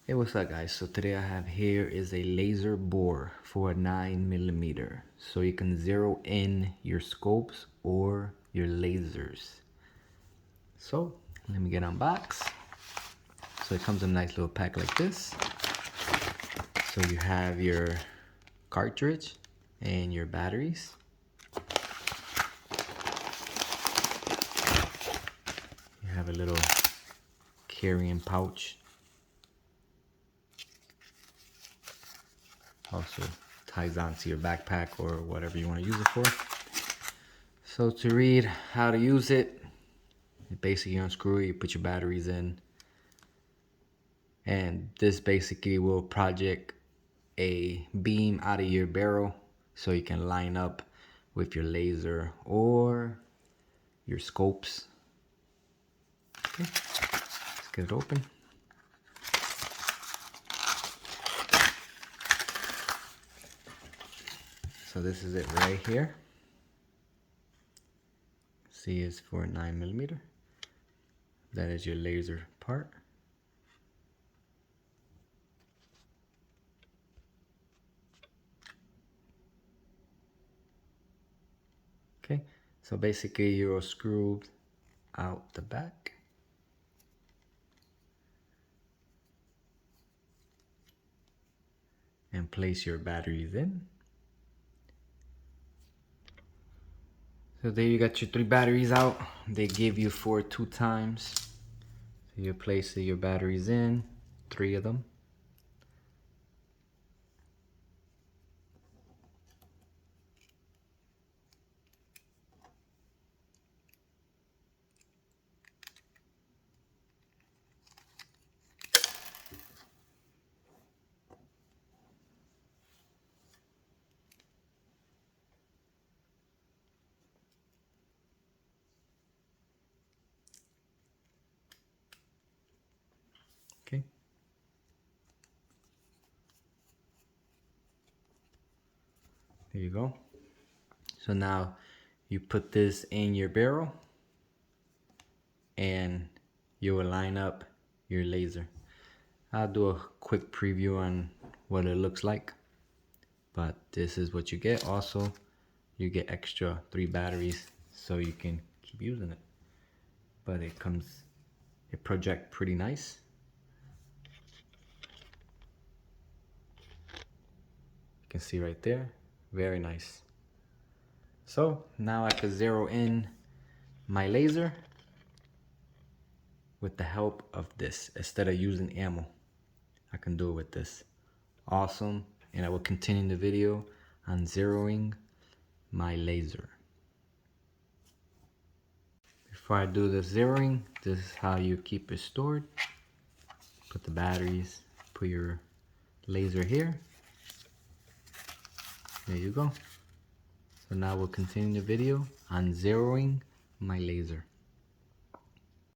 Hey, what's up guys? So today I have here is a laser bore for a 9mm. So you can zero in your scopes or your lasers. So let me get unboxed. So it comes in a nice little pack like this. So you have your cartridge and your batteries. You have a little carrying pouch. Also ties onto your backpack or whatever you want to use it for. So to read how to use it, you basically unscrew it, you put your batteries in, and this basically will project a beam out of your barrel so you can line up with your laser or your scopes. Okay, let's get it open. So this is it right here. C is for 9mm. That is your laser part. Okay, so basically you're screwed out the back. And place your batteries in. So there you got your 3 batteries out. They give you for 2 times. So you place your batteries in, 3 of them. Okay. There you go. So now you put this in your barrel and you will line up your laser. I'll do a quick preview on what it looks like, but this is what you get. Also, you get extra 3 batteries so you can keep using it. But it projects pretty nice. You can see right there, very nice. So now I can zero in my laser with the help of this. Instead of using ammo, I can do it with this. Awesome. And I will continue the video on zeroing my laser. Before I do the zeroing, this is how you keep it stored. Put the batteries, put your laser here. There you go. So now we'll continue the video on zeroing my laser.